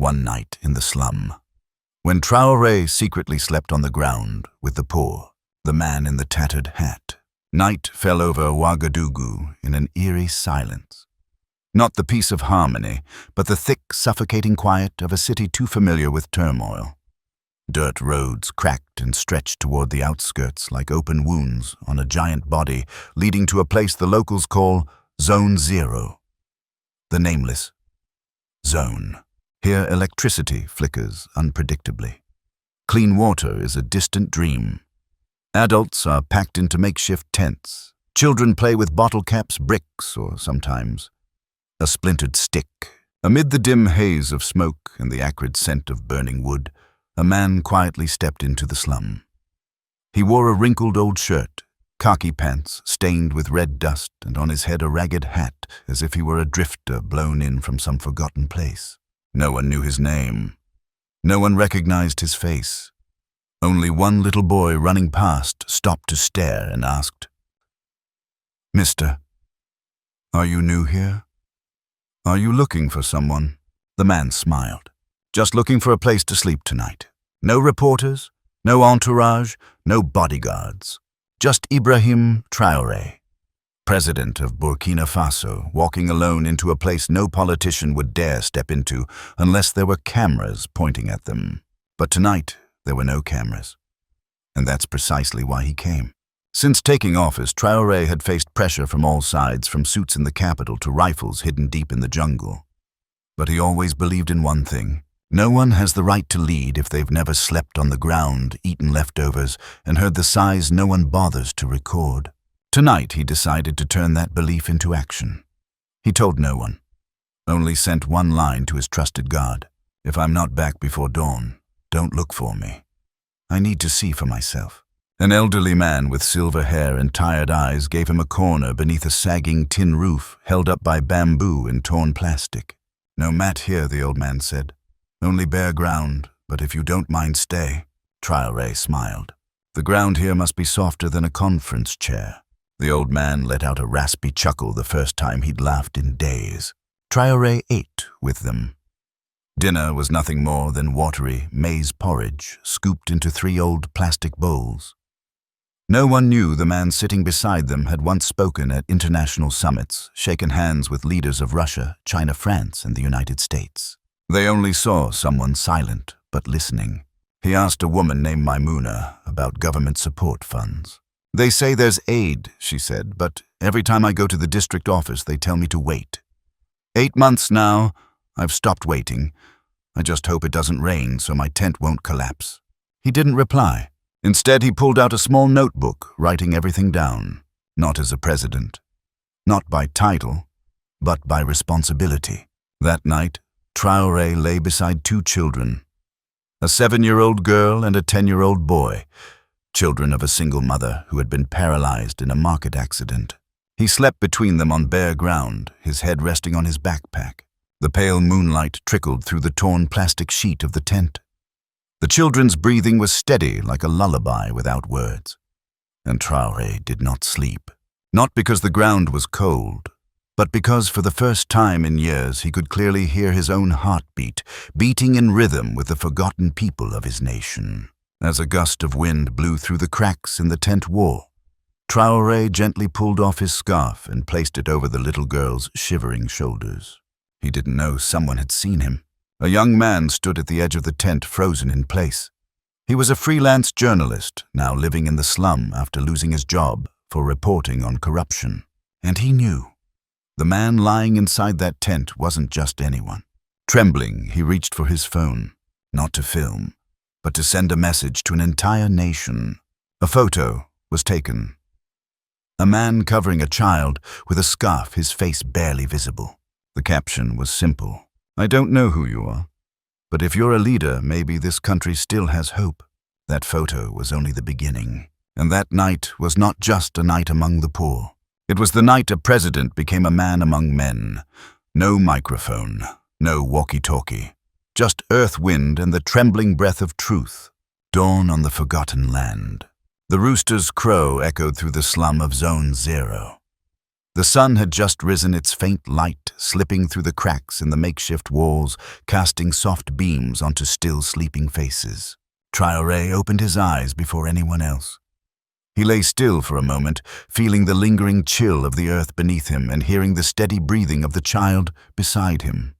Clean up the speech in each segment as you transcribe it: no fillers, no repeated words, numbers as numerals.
one night in the slum. When Traore secretly slept on the ground with the poor, the man in the tattered hat, night fell over Ouagadougou in an eerie silence. Not the peace of harmony, but the thick, suffocating quiet of a city too familiar with turmoil. Dirt roads cracked and stretched toward the outskirts like open wounds on a giant body, leading to a place the locals call Zone Zero. The nameless zone. Here electricity flickers unpredictably. Clean water is a distant dream. Adults are packed into makeshift tents. Children play with bottle caps, bricks, or sometimes a splintered stick. Amid the dim haze of smoke and the acrid scent of burning wood, a man quietly stepped into the slum. He wore a wrinkled old shirt, khaki pants stained with red dust, and on his head a ragged hat, as if he were a drifter blown in from some forgotten place. No one knew his name. No one recognized his face. Only one little boy running past stopped to stare and asked, "Mister, are you new here? Are you looking for someone?" The man smiled. "Just looking for a place to sleep tonight. No reporters, no entourage, no bodyguards. Just Ibrahim Traoré, President of Burkina Faso, walking alone into a place no politician would dare step into unless there were cameras pointing at them. But tonight, there were no cameras. And that's precisely why he came. Since taking office, Traoré had faced pressure from all sides, from suits in the capital to rifles hidden deep in the jungle. But he always believed in one thing. No one has the right to lead if they've never slept on the ground, eaten leftovers, and heard the sighs no one bothers to record. Tonight, he decided to turn that belief into action. He told no one, only sent one line to his trusted guard: "If I'm not back before dawn, don't look for me. I need to see for myself." An elderly man with silver hair and tired eyes gave him a corner beneath a sagging tin roof held up by bamboo and torn plastic. "No mat here," the old man said. "Only bare ground, but if you don't mind, stay." Traoré smiled. "The ground here must be softer than a conference chair." The old man let out a raspy chuckle, the first time he'd laughed in days. Traoré ate with them. Dinner was nothing more than watery maize porridge, scooped into 3 old plastic bowls. No one knew the man sitting beside them had once spoken at international summits, shaken hands with leaders of Russia, China, France, and the United States. They only saw someone silent but listening. He asked a woman named Maimouna about government support funds. "They say there's aid," she said, "but every time I go to the district office, they tell me to wait. 8 months now, I've stopped waiting. I just hope it doesn't rain so my tent won't collapse." He didn't reply. Instead, he pulled out a small notebook, writing everything down, not as a president, not by title, but by responsibility. That night, Traoré lay beside 2 children, a 7-year-old girl and a 10-year-old boy, children of a single mother who had been paralyzed in a market accident. He slept between them on bare ground, his head resting on his backpack. The pale moonlight trickled through the torn plastic sheet of the tent. The children's breathing was steady like a lullaby without words. And Traoré did not sleep. Not because the ground was cold, but because for the first time in years he could clearly hear his own heartbeat, beating in rhythm with the forgotten people of his nation. As a gust of wind blew through the cracks in the tent wall, Traoré gently pulled off his scarf and placed it over the little girl's shivering shoulders. He didn't know someone had seen him. A young man stood at the edge of the tent, frozen in place. He was a freelance journalist, now living in the slum after losing his job for reporting on corruption. And he knew. The man lying inside that tent wasn't just anyone. Trembling, he reached for his phone, not to film, but to send a message to an entire nation. A photo was taken. A man covering a child with a scarf, his face barely visible. The caption was simple: "I don't know who you are, but if you're a leader, maybe this country still has hope." That photo was only the beginning. And that night was not just a night among the poor. It was the night a president became a man among men. No microphone, no walkie-talkie. Just earth wind and the trembling breath of truth. Dawn on the forgotten land. The rooster's crow echoed through the slum of Zone Zero. The sun had just risen, its faint light slipping through the cracks in the makeshift walls, casting soft beams onto still sleeping faces. Traoré opened his eyes before anyone else. He lay still for a moment, feeling the lingering chill of the earth beneath him and hearing the steady breathing of the child beside him.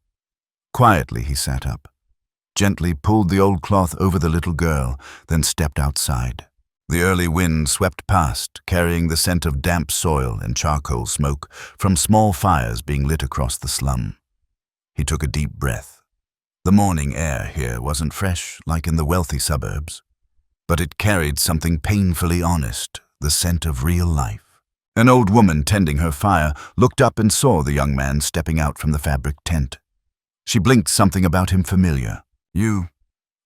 Quietly he sat up, gently pulled the old cloth over the little girl, then stepped outside. The early wind swept past, carrying the scent of damp soil and charcoal smoke from small fires being lit across the slum. He took a deep breath. The morning air here wasn't fresh like in the wealthy suburbs, but it carried something painfully honest, the scent of real life. An old woman tending her fire looked up and saw the young man stepping out from the fabric tent. She blinked something about him familiar. You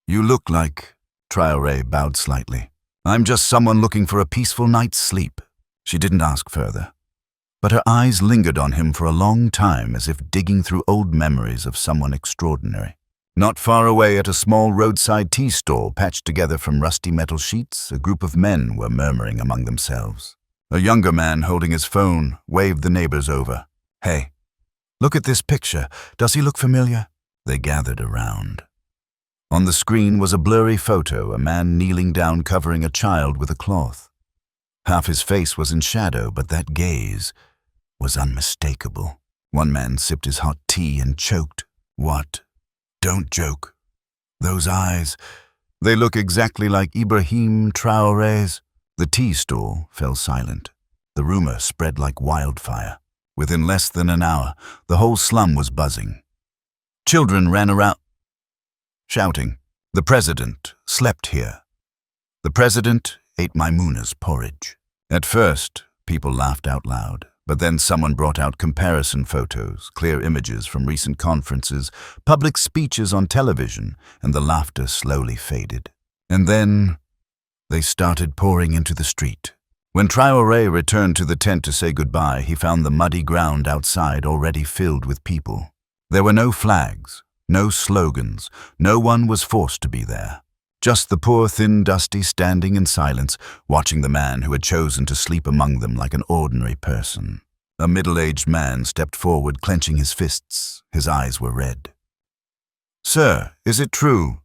look like... Traoré bowed slightly. I'm just someone looking for a peaceful night's sleep. She didn't ask further, but her eyes lingered on him for a long time as if digging through old memories of someone extraordinary. Not far away at a small roadside tea stall patched together from rusty metal sheets, a group of men were murmuring among themselves. A younger man holding his phone waved the neighbors over. Hey, look at this picture. Does he look familiar? They gathered around. On the screen was a blurry photo, a man kneeling down covering a child with a cloth. Half his face was in shadow, but that gaze was unmistakable. One man sipped his hot tea and choked. What? Don't joke. Those eyes, they look exactly like Ibrahim Traoré's. The tea stall fell silent. The rumor spread like wildfire. Within less than an hour, the whole slum was buzzing. Children ran around, shouting, "The president slept here." The president ate Maimuna's porridge. At first, people laughed out loud, but then someone brought out comparison photos, clear images from recent conferences, public speeches on television, and the laughter slowly faded. And then they started pouring into the street. When Traoré returned to the tent to say goodbye, he found the muddy ground outside already filled with people. There were no flags, no slogans, no one was forced to be there. Just the poor, thin, dusty standing in silence, watching the man who had chosen to sleep among them like an ordinary person. A middle-aged man stepped forward, clenching his fists. His eyes were red. "Sir, is it true?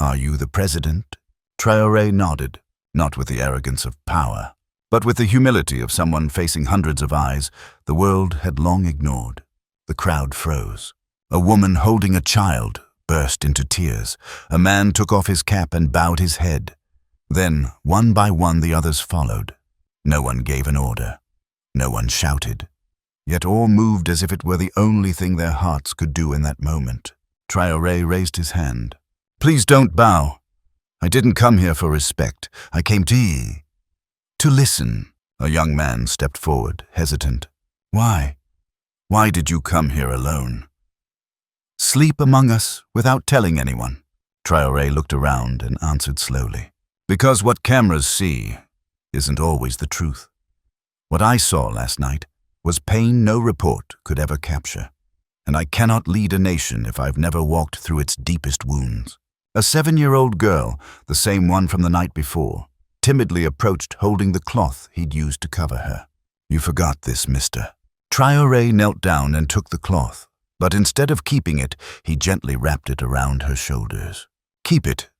Are you the president?" Traoré nodded, not with the arrogance of power, but with the humility of someone facing hundreds of eyes the world had long ignored. The crowd froze. A woman holding a child burst into tears. A man took off his cap and bowed his head. Then, one by one, the others followed. No one gave an order. No one shouted. Yet all moved as if it were the only thing their hearts could do in that moment. Traoré raised his hand. "Please don't bow. I didn't come here for respect. I came to listen." A young man stepped forward, hesitant. "Why? Why did you come here alone?" "Sleep among us without telling anyone." Traoré looked around and answered slowly. "Because what cameras see isn't always the truth. What I saw last night was pain no report could ever capture. And I cannot lead a nation if I've never walked through its deepest wounds." A 7-year-old girl, the same one from the night before, timidly approached holding the cloth he'd used to cover her. "You forgot this, mister." Traoré knelt down and took the cloth. But instead of keeping it, he gently wrapped it around her shoulders. "Keep it.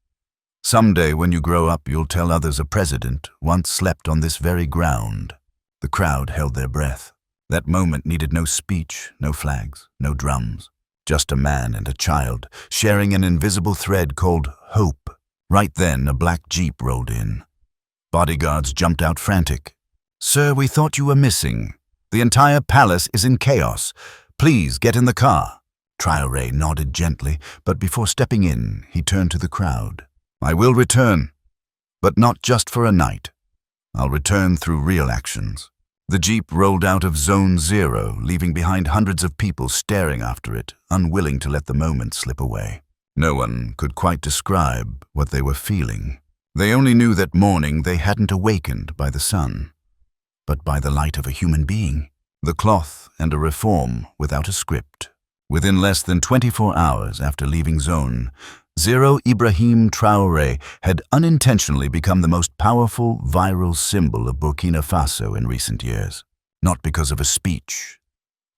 Someday when you grow up, you'll tell others a president once slept on this very ground." The crowd held their breath. That moment needed no speech, no flags, no drums. Just a man and a child, sharing an invisible thread called hope. Right then, a black jeep rolled in. Bodyguards jumped out frantic. "Sir, we thought you were missing. The entire palace is in chaos. Please get in the car." Traoré nodded gently, but before stepping in, he turned to the crowd. "I will return, but not just for a night. I'll return through real actions." The jeep rolled out of Zone 0, leaving behind hundreds of people staring after it, unwilling to let the moment slip away. No one could quite describe what they were feeling. They only knew that morning they hadn't awakened by the sun, but by the light of a human being. The cloth and a reform without a script. Within less than 24 hours after leaving Zone, Zéro Ibrahim Traoré had unintentionally become the most powerful viral symbol of Burkina Faso in recent years. Not because of a speech,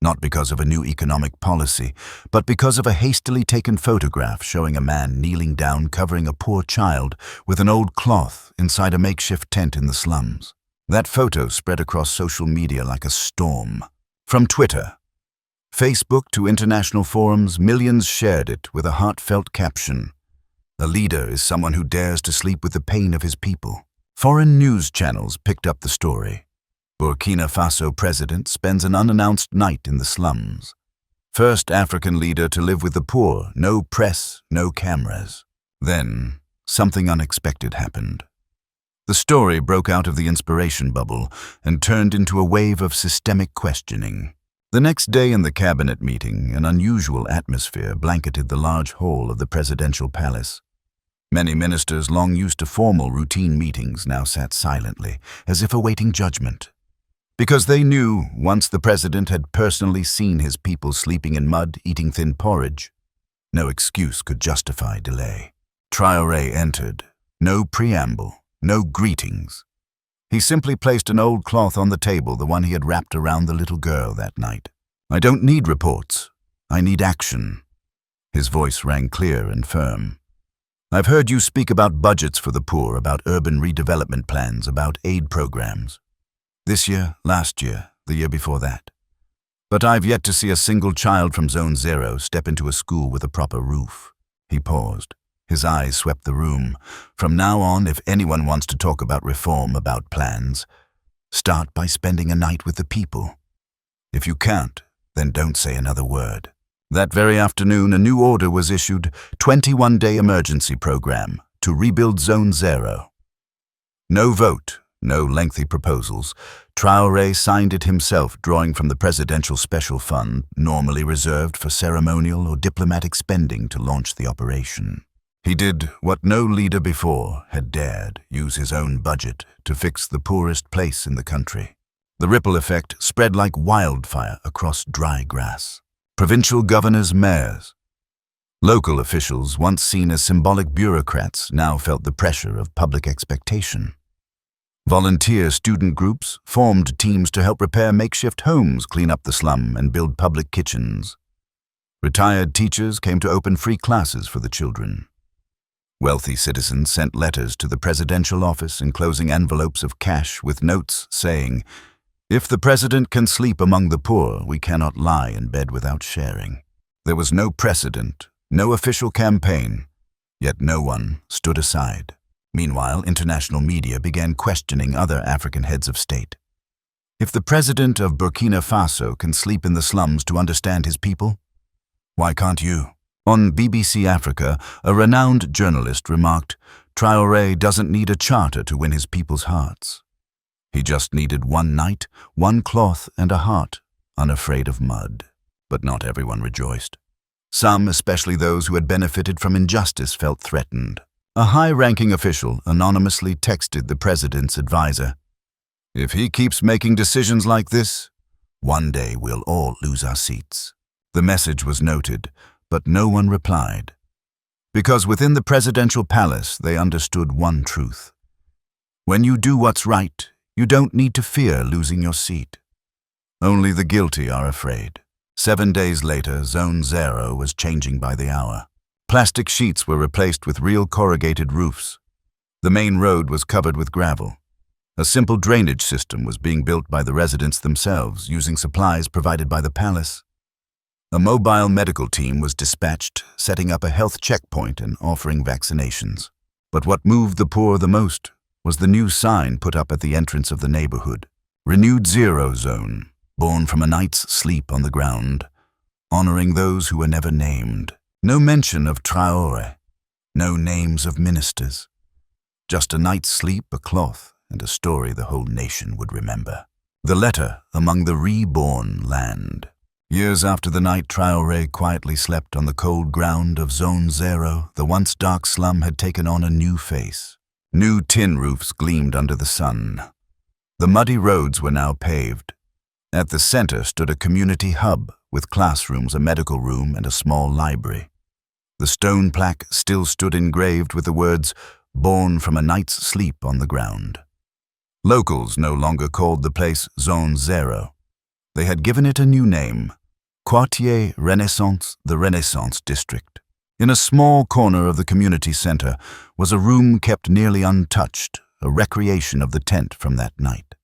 not because of a new economic policy, but because of a hastily taken photograph showing a man kneeling down covering a poor child with an old cloth inside a makeshift tent in the slums. That photo spread across social media like a storm. From Twitter, Facebook to international forums, millions shared it with a heartfelt caption. A leader is someone who dares to sleep with the pain of his people. Foreign news channels picked up the story. Burkina Faso president spends an unannounced night in the slums. First African leader to live with the poor, no press, no cameras. Then, something unexpected happened. The story broke out of the inspiration bubble and turned into a wave of systemic questioning. The next day in the cabinet meeting, an unusual atmosphere blanketed the large hall of the presidential palace. Many ministers long used to formal routine meetings now sat silently, as if awaiting judgment. Because they knew, once the president had personally seen his people sleeping in mud, eating thin porridge, no excuse could justify delay. Traore entered. No preamble, no greetings. He simply placed an old cloth on the table, the one he had wrapped around the little girl that night. "I don't need reports. I need action." His voice rang clear and firm. "I've heard you speak about budgets for the poor, about urban redevelopment plans, about aid programs. This year, last year, the year before that. But I've yet to see a single child from Zone Zero step into a school with a proper roof." He paused. His eyes swept the room. "From now on, if anyone wants to talk about reform, about plans, start by spending a night with the people. If you can't, then don't say another word." That very afternoon, a new order was issued, 21-day emergency program to rebuild Zone Zero. No vote, no lengthy proposals. Traore signed it himself, drawing from the presidential special fund, normally reserved for ceremonial or diplomatic spending to launch the operation. He did what no leader before had dared, use his own budget to fix the poorest place in the country. The ripple effect spread like wildfire across dry grass. Provincial governors, mayors, local officials, once seen as symbolic bureaucrats, now felt the pressure of public expectation. Volunteer student groups formed teams to help repair makeshift homes, clean up the slum, and build public kitchens. Retired teachers came to open free classes for the children. Wealthy citizens sent letters to the presidential office enclosing envelopes of cash with notes saying, "If the president can sleep among the poor, we cannot lie in bed without sharing." There was no precedent, no official campaign, yet no one stood aside. Meanwhile, international media began questioning other African heads of state. If the president of Burkina Faso can sleep in the slums to understand his people, why can't you? On BBC Africa, a renowned journalist remarked, "Traore doesn't need a charter to win his people's hearts. He just needed one night, one cloth, and a heart, unafraid of mud." But not everyone rejoiced. Some, especially those who had benefited from injustice, felt threatened. A high-ranking official anonymously texted the president's advisor, "If he keeps making decisions like this, one day we'll all lose our seats." The message was noted, but no one replied. Because within the presidential palace, they understood one truth. When you do what's right, you don't need to fear losing your seat. Only the guilty are afraid. 7 days later, Zone Zero was changing by the hour. Plastic sheets were replaced with real corrugated roofs. The main road was covered with gravel. A simple drainage system was being built by the residents themselves, using supplies provided by the palace. A mobile medical team was dispatched, setting up a health checkpoint and offering vaccinations. But what moved the poor the most was the new sign put up at the entrance of the neighborhood. Renewed Zero Zone, born from a night's sleep on the ground, honoring those who were never named. No mention of Traore, no names of ministers. Just a night's sleep, a cloth, and a story the whole nation would remember. The letter among the reborn land. Years after the night Traore quietly slept on the cold ground of Zone Zero, the once dark slum had taken on a new face. New tin roofs gleamed under the sun. The muddy roads were now paved. At the center stood a community hub with classrooms, a medical room, and a small library. The stone plaque still stood engraved with the words, "Born from a night's sleep on the ground." Locals no longer called the place Zone Zero. They had given it a new name, Quartier Renaissance, the Renaissance District. In a small corner of the community center was a room kept nearly untouched, a recreation of the tent from that night.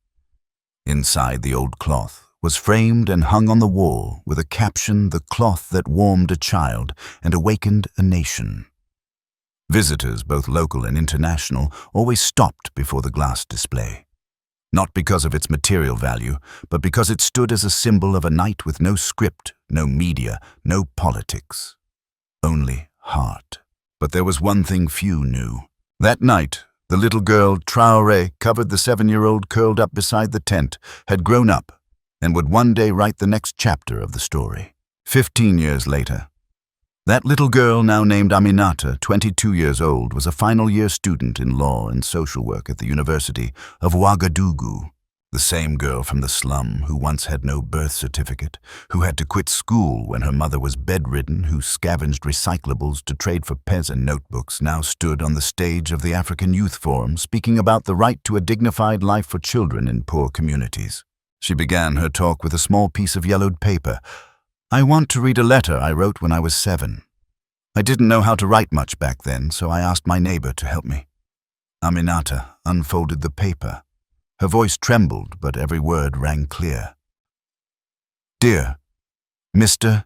Inside, the old cloth was framed and hung on the wall with a caption, "The cloth that warmed a child and awakened a nation." Visitors, both local and international, always stopped before the glass display. Not because of its material value, but because it stood as a symbol of a night with no script, no media, no politics. Only heart. But there was one thing few knew. That night, the little girl, Traore, covered the 7-year-old curled up beside the tent, had grown up and would one day write the next chapter of the story. 15 years later, that little girl, now named Aminata, 22 years old, was a final-year student in law and social work at the University of Ouagadougou. The same girl from the slum who once had no birth certificate, who had to quit school when her mother was bedridden, who scavenged recyclables to trade for pens and notebooks, now stood on the stage of the African Youth Forum speaking about the right to a dignified life for children in poor communities. She began her talk with a small piece of yellowed paper. "I want to read a letter I wrote when I was 7. I didn't know how to write much back then, so I asked my neighbor to help me." Aminata unfolded the paper. Her voice trembled, but every word rang clear. "Dear Mr.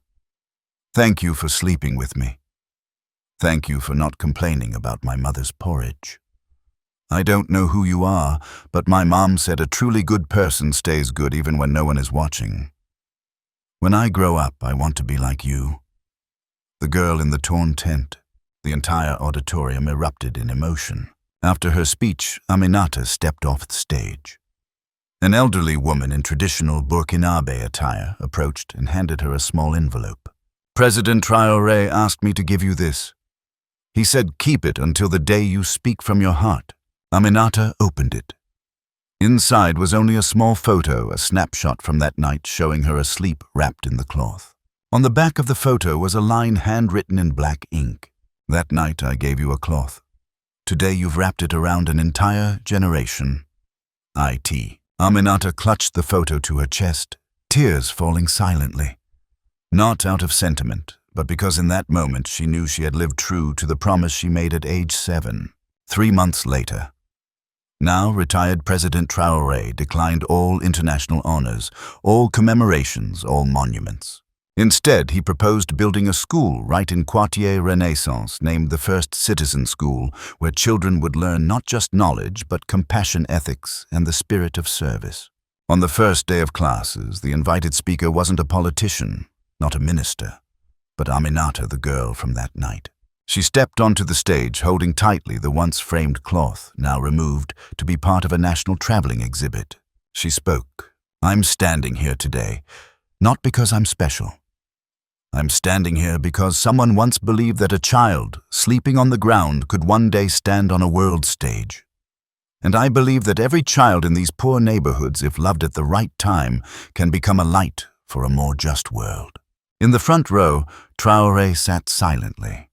Thank you for sleeping with me. Thank you for not complaining about my mother's porridge. I don't know who you are, but my mom said a truly good person stays good even when no one is watching. When I grow up, I want to be like you." The girl in the torn tent. The entire auditorium erupted in emotion. After her speech, Aminata stepped off the stage. An elderly woman in traditional Burkinabe attire approached and handed her a small envelope. "President Traoré asked me to give you this. He said keep it until the day you speak from your heart." Aminata opened it. Inside was only a small photo, a snapshot from that night showing her asleep wrapped in the cloth. On the back of the photo was a line handwritten in black ink. "That night I gave you a cloth. Today you've wrapped it around an entire generation. IT." Aminata clutched the photo to her chest, tears falling silently. Not out of sentiment, but because in that moment she knew she had lived true to the promise she made at age 7. 3 months later. Now retired President Traoré declined all international honors, all commemorations, all monuments. Instead, he proposed building a school right in Quartier Renaissance, named the first citizen school, where children would learn not just knowledge, but compassion, ethics, and the spirit of service. On the first day of classes, the invited speaker wasn't a politician, not a minister, but Aminata, the girl from that night. She stepped onto the stage, holding tightly the once framed cloth, now removed, to be part of a national traveling exhibit. She spoke. "I'm standing here today, not because I'm special. I'm standing here because someone once believed that a child, sleeping on the ground, could one day stand on a world stage. And I believe that every child in these poor neighborhoods, if loved at the right time, can become a light for a more just world." In the front row, Traoré sat silently.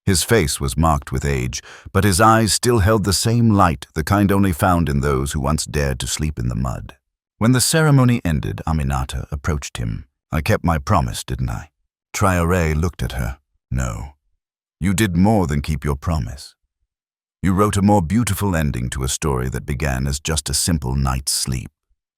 His face was marked with age, but his eyes still held the same light, the kind only found in those who once dared to sleep in the mud. When the ceremony ended, Aminata approached him. "I kept my promise, didn't I?" Traoré looked at her. "No. You did more than keep your promise. You wrote a more beautiful ending to a story that began as just a simple night's sleep."